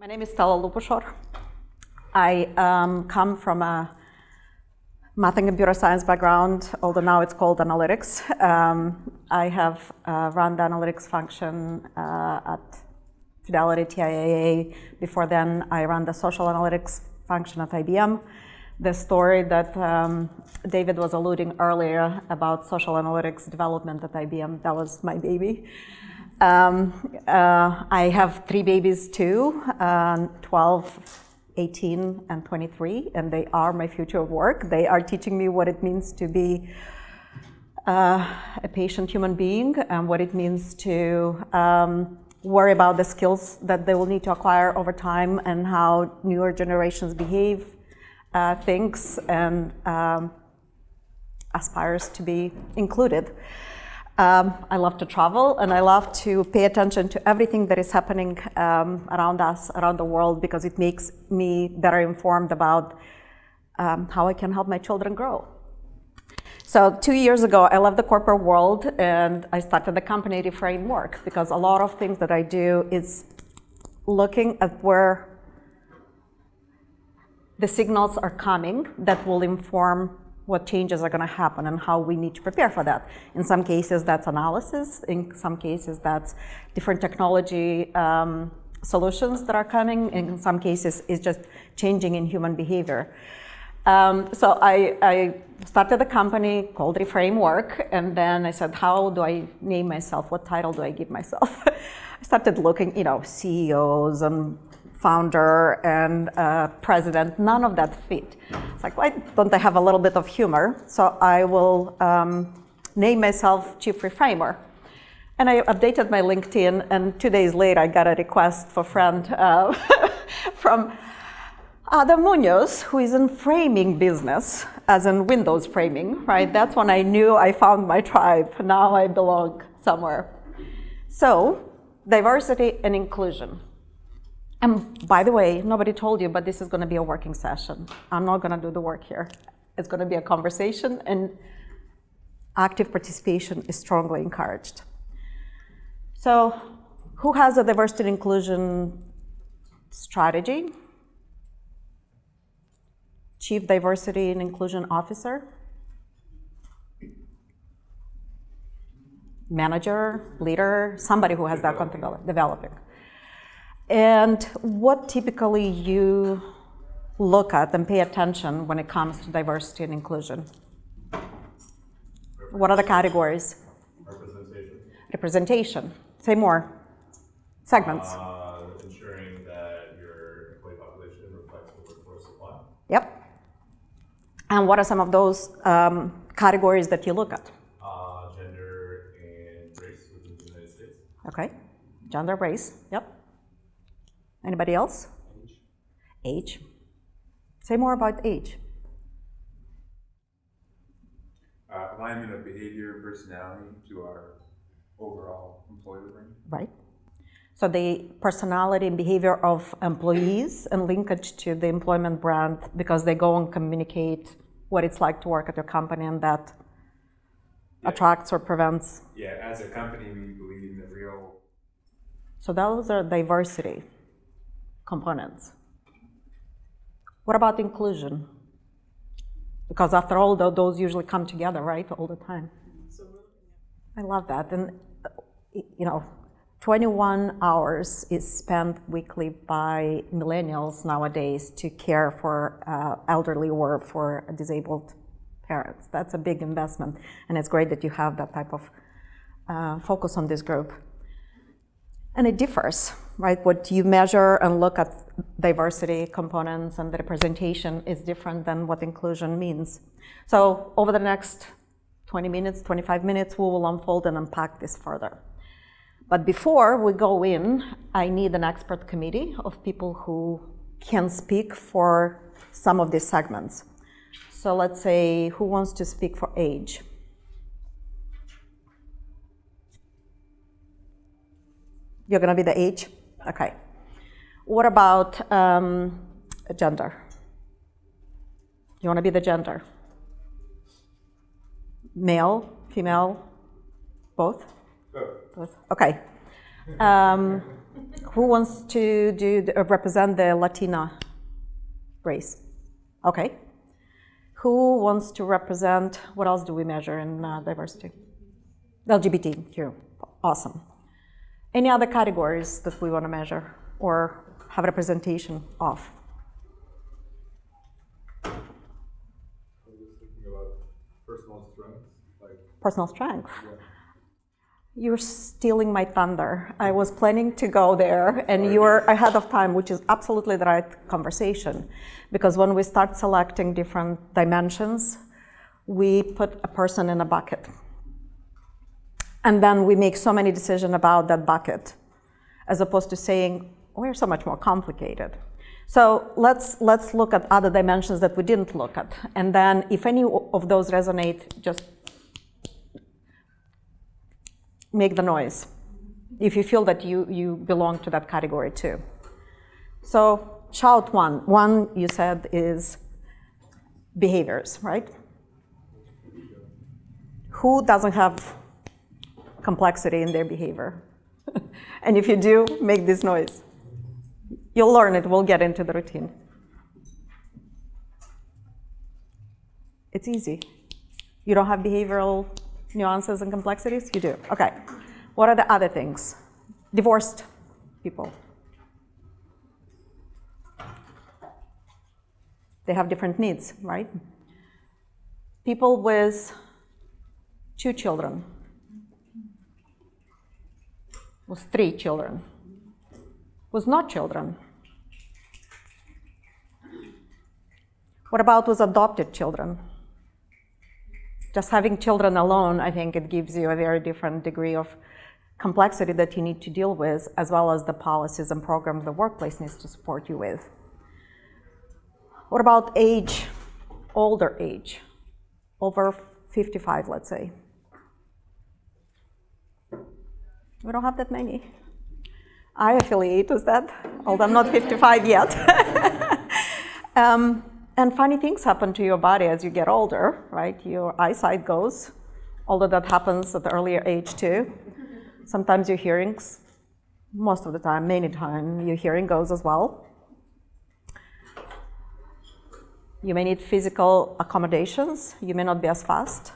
My name is Stela Luphushor. I come from a math and computer science background, although now it's called analytics. I have run the analytics function at Fidelity TIAA. Before then, I ran the social analytics function at IBM. The story that David was alluding earlier about social analytics development at IBM, that was my baby. I have 3 babies too, 12, 18, and 23, and they are my future of work. They are teaching me what it means to be a patient human being and what it means to worry about the skills that they will need to acquire over time and how newer generations behave, thinks, and aspires to be included. I love to travel, and I love to pay attention to everything that is happening around us, around the world, because it makes me better informed about how I can help my children grow. So 2 years ago, I left the corporate world, and I started the company Reframe work, because a lot of things that I do is looking at where the signals are coming that will inform what changes are going to happen and how we need to prepare for that. In some cases, that's analysis. In some cases, that's different technology solutions that are coming. In some cases, it's just changing in human behavior. So I started a company called Reframe Work, and then I said, how do I name myself? What title do I give myself? I started looking, CEOs and founder and president, none of that fit. It's like, why don't I have a little bit of humor? So I will name myself Chief Reframer. And I updated my LinkedIn, and 2 days later, I got a request for friend from Adam Munoz, who is in framing business, as in Windows framing, right? That's when I knew I found my tribe. Now I belong somewhere. So, diversity and inclusion. And by the way, nobody told you, but this is going to be a working session. I'm not going to do the work here. It's going to be a conversation, and active participation is strongly encouraged. So, who has a diversity and inclusion strategy? Chief Diversity and Inclusion Officer? Manager, leader, somebody who has that accountability, developing. And what typically you look at and pay attention when it comes to diversity and inclusion? What are the categories? Representation. Say more. Segments. Ensuring that your employee population reflects the workforce supply. Yep. And what are some of those categories that you look at? Gender and race within the United States. Okay. Gender, race. Yep. Anybody else? Age. Say more about age. Alignment of behavior and personality to our overall employer brand. Right. So the personality and behavior of employees and linkage to the employment brand, because they go and communicate what it's like to work at your company, and that attracts or prevents. Yeah, as a company, we believe in the real. So those are diversity components. What about inclusion? Because after all, those usually come together, right, all the time. I love that. And, 21 hours is spent weekly by millennials nowadays to care for elderly or for disabled parents. That's a big investment, and it's great that you have that type of focus on this group. And it differs, right? What you measure and look at diversity components and the representation is different than what inclusion means. So over the next 20 minutes, 25 minutes, we will unfold and unpack this further. But before we go in, I need an expert committee of people who can speak for some of these segments. So let's say, who wants to speak for age? You're going to be the age? Okay. What about gender? You want to be the gender? Male, female, both? Both. Okay. Who wants to represent the Latina race? Okay. Who wants to represent, what else do we measure in diversity? LGBTQ. Awesome. Any other categories that we want to measure or have representation of? I was thinking about personal strengths. Personal strength. Yeah. You're stealing my thunder. I was planning to go there, and you're ahead of time, which is absolutely the right conversation. Because when we start selecting different dimensions, we put a person in a bucket. And then we make so many decisions about that bucket, as opposed to saying, we're so much more complicated. So let's look at other dimensions that we didn't look at. And then if any of those resonate, just make the noise if you feel that you belong to that category too. So shout one. One, you said, is behaviors, right? Who doesn't have complexity in their behavior? And if you do, make this noise. You'll learn it. We'll get into the routine. It's easy. You don't have behavioral nuances and complexities? You do. Okay. What are the other things? Divorced people. They have different needs, right? People with 2 children. With 3 children. With no children. What about with adopted children? Just having children alone, I think it gives you a very different degree of complexity that you need to deal with, as well as the policies and programs the workplace needs to support you with. What about age, older age, over 55, let's say? We don't have that many. I affiliate with that, although I'm not 55 yet. And funny things happen to your body as you get older, right? Your eyesight goes, although that happens at the earlier age too. Sometimes your hearing, most of the time, many times, your hearing goes as well. You may need physical accommodations. You may not be as fast.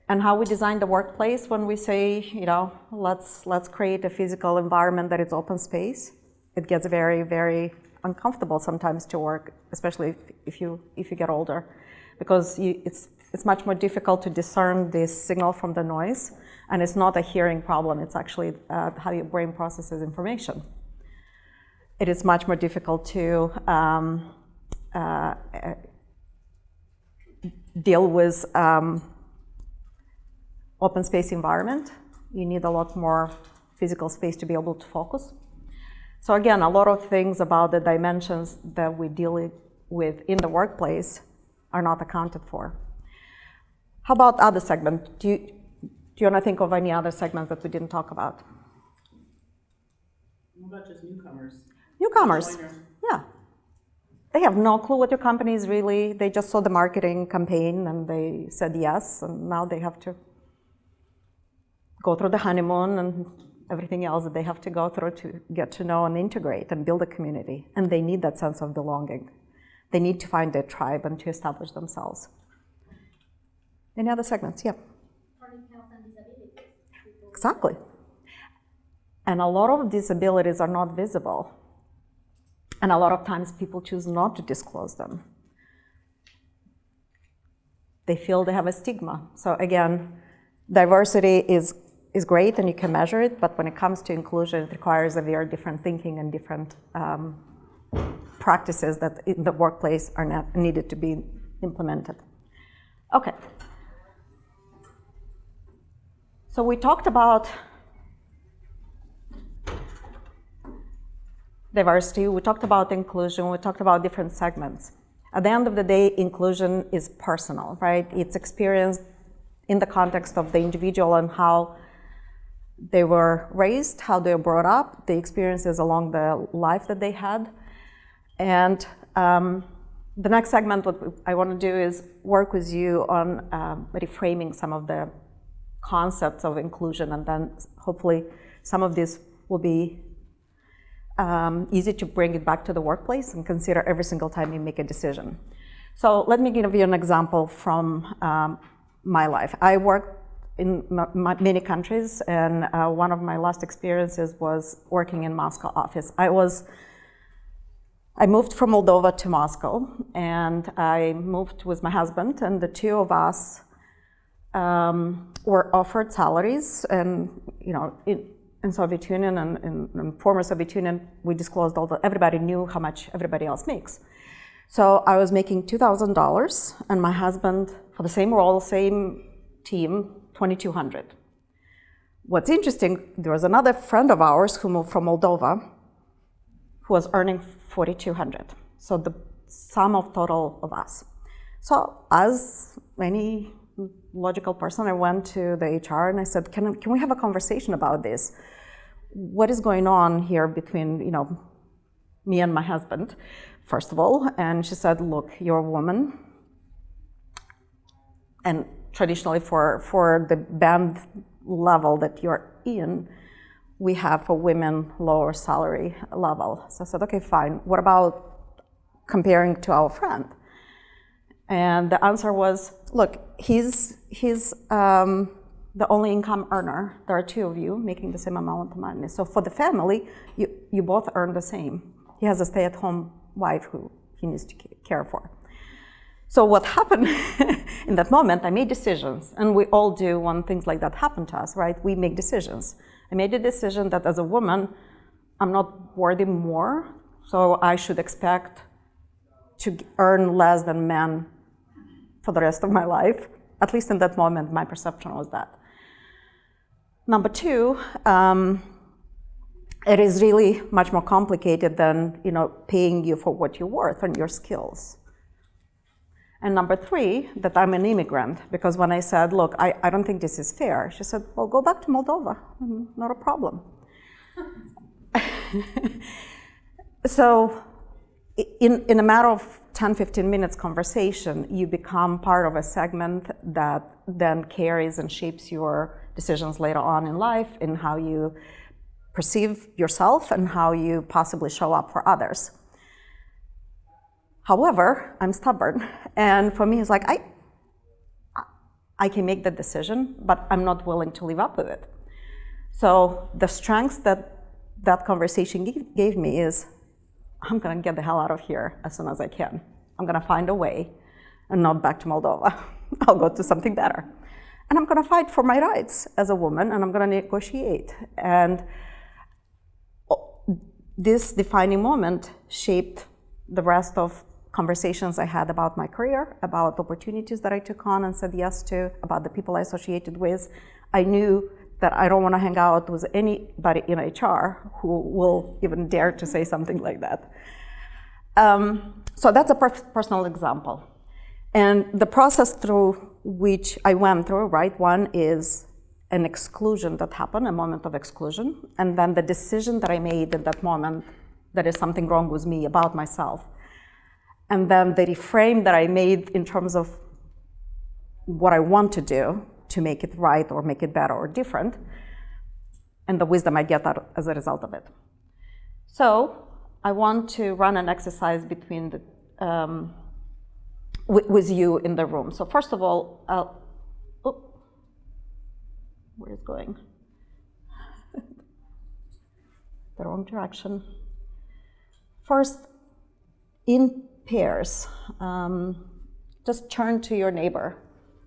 And how we design the workplace when we say, let's create a physical environment that is open space, it gets very, very uncomfortable sometimes to work, especially if you get older, because it's much more difficult to discern the signal from the noise, and it's not a hearing problem. It's actually how your brain processes information. It is much more difficult to deal with open space environment. You need a lot more physical space to be able to focus. So again, a lot of things about the dimensions that we deal with in the workplace are not accounted for. How about other segments? Do you want to think of any other segments that we didn't talk about? What about just newcomers? Newcomers, yeah. They have no clue what your company is really. They just saw the marketing campaign and they said yes, and now they have to go through the honeymoon and everything else that they have to go through to get to know and integrate and build a community. And they need that sense of belonging. They need to find their tribe and to establish themselves. Any other segments? Yeah. Chronic health and disabilities. Exactly. And a lot of disabilities are not visible. And a lot of times people choose not to disclose them. They feel they have a stigma. So again, diversity is great and you can measure it, but when it comes to inclusion, it requires a very different thinking and different practices that in the workplace are not needed to be implemented. Okay. So we talked about diversity, we talked about inclusion, we talked about different segments. At the end of the day, inclusion is personal, right? It's experienced in the context of the individual and how they were raised, how they were brought up, the experiences along the life that they had. And the next segment, what I want to do is work with you on reframing some of the concepts of inclusion, and then hopefully some of this will be easy to bring it back to the workplace and consider every single time you make a decision. So let me give you an example from my life. I worked in many countries, and one of my last experiences was working in Moscow office. I moved from Moldova to Moscow, and I moved with my husband, and the two of us were offered salaries, and in Soviet Union and in former Soviet Union, we disclosed everybody knew how much everybody else makes. So I was making $2,000, and my husband, for the same role, same team, $2,200. What's interesting, there was another friend of ours who moved from Moldova who was earning $4,200. So the sum of total of us. So as any logical person, I went to the HR and I said, can we have a conversation about this? What is going on here between me and my husband, first of all? And she said, look, you're a woman, and traditionally for the band level that you're in, we have for women lower salary level. So I said, okay, fine. What about comparing to our friend? And the answer was, look, he's the only income earner. There are two of you making the same amount of money. So for the family, you both earn the same. He has a stay-at-home wife who he needs to care for. So what happened in that moment, I made decisions, and we all do when things like that happen to us, right? We make decisions. I made a decision that as a woman, I'm not worthy more, so I should expect to earn less than men for the rest of my life. At least in that moment, my perception was that. Number two, it is really much more complicated than paying you for what you're worth and your skills. And number three, that I'm an immigrant, because when I said, look, I don't think this is fair, she said, well, go back to Moldova, not a problem. So in a matter of 10, 15 minutes conversation, you become part of a segment that then carries and shapes your decisions later on in life, in how you perceive yourself and how you possibly show up for others. However, I'm stubborn, and for me, it's like, I can make that decision, but I'm not willing to live up with it. So the strengths that conversation gave me is, I'm gonna get the hell out of here as soon as I can. I'm gonna find a way, and not back to Moldova. I'll go to something better. And I'm gonna fight for my rights as a woman, and I'm gonna negotiate. And this defining moment shaped the rest of conversations I had about my career, about opportunities that I took on and said yes to, about the people I associated with. I knew that I don't want to hang out with anybody in HR who will even dare to say something like that. So that's a personal example. And the process through which I went through, right, one is an exclusion that happened, a moment of exclusion, and then the decision that I made at that moment, that is something wrong with me about myself. And then the reframe that I made in terms of what I want to do to make it right or make it better or different, and the wisdom I get out as a result of it. So I want to run an exercise between with you in the room. So first of all, where is it going? The wrong direction. First, in pairs, just turn to your neighbor.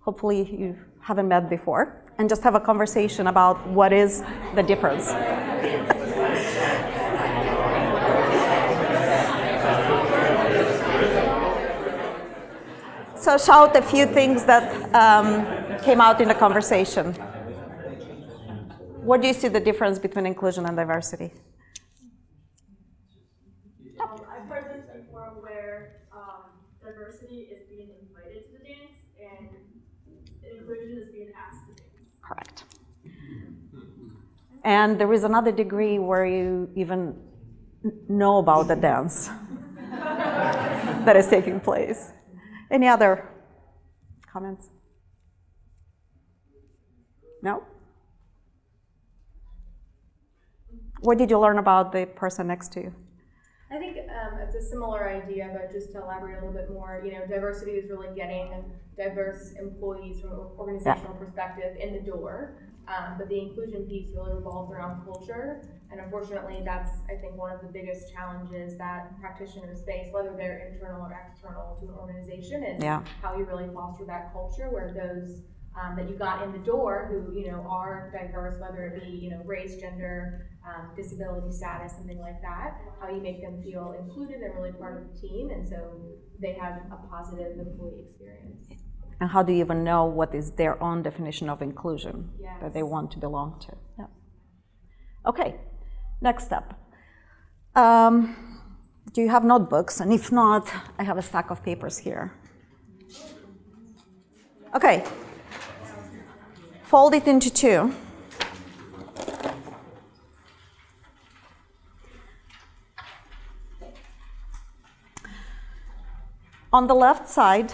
Hopefully you haven't met before, and just have a conversation about what is the difference. So shout a few things that came out in the conversation. What do you see the difference between inclusion and diversity? I've heard this before where diversity is being invited to the dance and inclusion is being asked to dance. Correct. And there is another degree where you even know about the dance that is taking place. Any other comments? No? What did you learn about the person next to you? I think it's a similar idea, but just to elaborate a little bit more, diversity is really getting diverse employees from an organizational perspective in the door. But the inclusion piece really revolves around culture. And unfortunately, that's, I think, one of the biggest challenges that practitioners face, whether they're internal or external to an organization, is how you really foster that culture where those that you got in the door who, are diverse, whether it be, race, gender, disability status, something like that, how you make them feel included and really part of the team, and so they have a positive employee experience. And how do you even know what is their own definition of inclusion that they want to belong to? Yeah. Okay, next step. Do you have notebooks? And if not, I have a stack of papers here. Okay. Fold it into two. On the left side,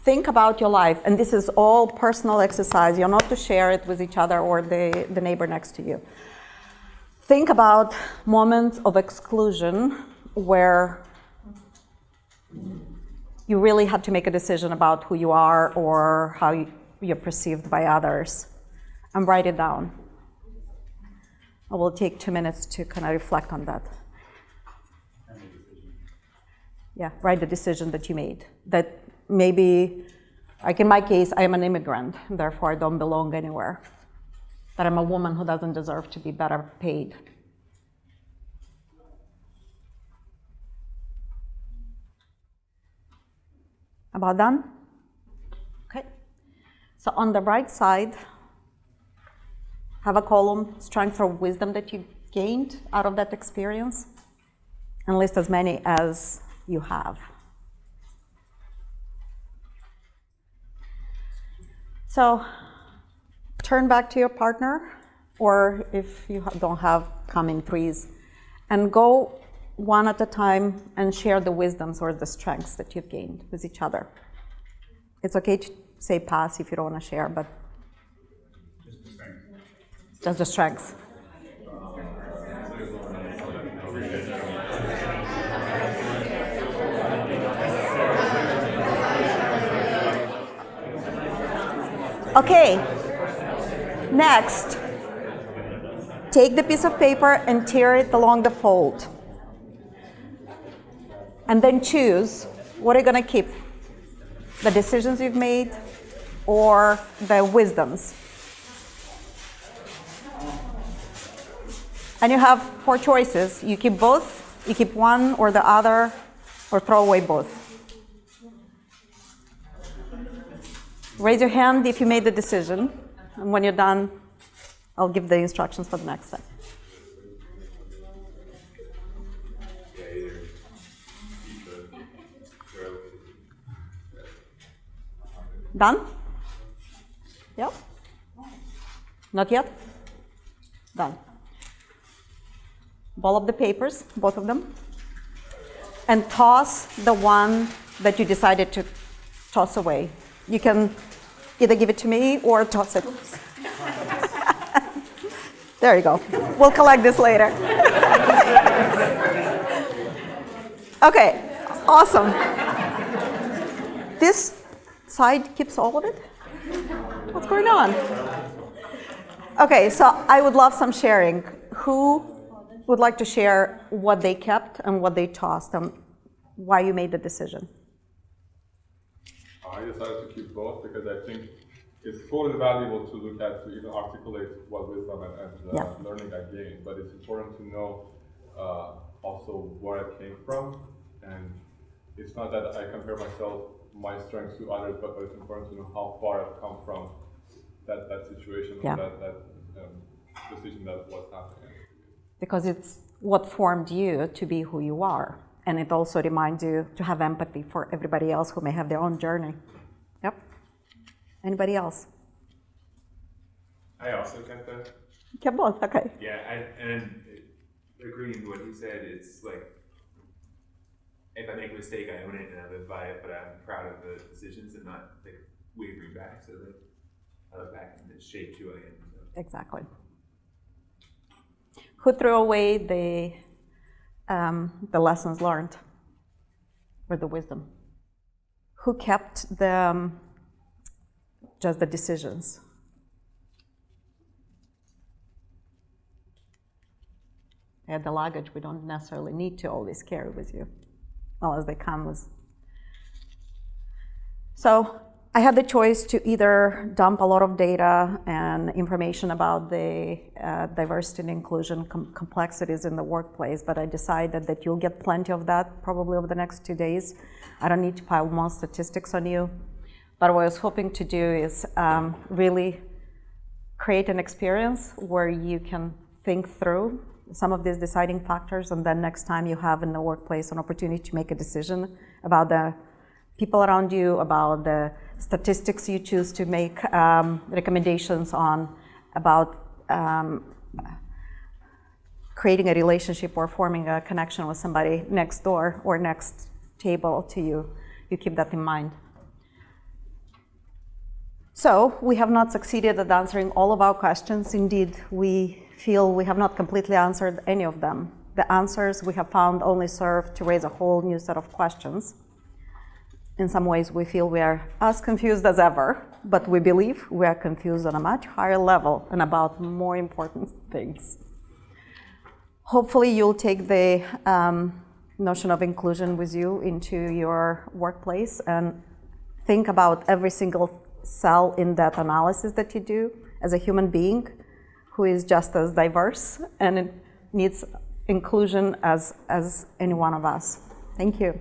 think about your life, and this is all personal exercise. You're not to share it with each other or the neighbor next to you. Think about moments of exclusion where you really had to make a decision about who you are or how you're perceived by others, and write it down. I will take 2 minutes to kind of reflect on that. Yeah, write the decision that you made. That maybe, like in my case, I am an immigrant, therefore I don't belong anywhere. That I'm a woman who doesn't deserve to be better paid. About done? Okay. So on the right side, have a column, strength or wisdom that you gained out of that experience, and list as many as you have. So turn back to your partner, or if you don't have, come in threes, and go one at a time and share the wisdoms or the strengths that you've gained with each other. It's okay to say pass if you don't want to share, but just the strengths. Okay, next, take the piece of paper and tear it along the fold. And then choose, what are you going to keep? The decisions you've made or the wisdoms? And you have 4 choices. You keep both, you keep one or the other, or throw away both. Raise your hand if you made the decision, and when you're done, I'll give the instructions for the next step. Done? Yep. Not yet? Done. Ball up the papers, both of them, and toss the one that you decided to toss away. You can either give it to me or toss it. There you go. We'll collect this later. Okay, awesome. This side keeps all of it? What's going on? Okay, so I would love some sharing. Who would like to share what they kept and what they tossed and why you made the decision? I decided to keep both because I think it's totally valuable to look at, to even articulate what wisdom and learning I gained, but it's important to know also where I came from, and it's not that I compare my strengths to others, but it's important to know how far I've come from that situation, or that decision that was happening. Because it's what formed you to be who you are. And it also reminds you to have empathy for everybody else who may have their own journey. Yep. Anybody else? I also kept that. Kept both, okay. Yeah, and agreeing with what he said, it's like, if I make a mistake, I own it and I live by it, but I'm proud of the decisions and not like wavering back, so that I look back and it shaped who I am. So. Exactly. Who threw away the lessons learned or the wisdom? Who kept just the decisions? Yeah, the luggage we don't necessarily need to always carry with you, unless they come with. So I had the choice to either dump a lot of data and information about the diversity and inclusion complexities in the workplace, but I decided that you'll get plenty of that probably over the next 2 days. I don't need to pile more statistics on you. But what I was hoping to do is really create an experience where you can think through some of these deciding factors, and then next time you have in the workplace an opportunity to make a decision about the people around you, about the statistics you choose to make recommendations on, about creating a relationship or forming a connection with somebody next door or next table to you. You keep that in mind. So we have not succeeded at answering all of our questions. Indeed, we feel we have not completely answered any of them. The answers we have found only serve to raise a whole new set of questions. In some ways, we feel we are as confused as ever, but we believe we are confused on a much higher level and about more important things. Hopefully, you'll take the notion of inclusion with you into your workplace and think about every single cell in that analysis that you do as a human being who is just as diverse and it needs inclusion as any one of us. Thank you.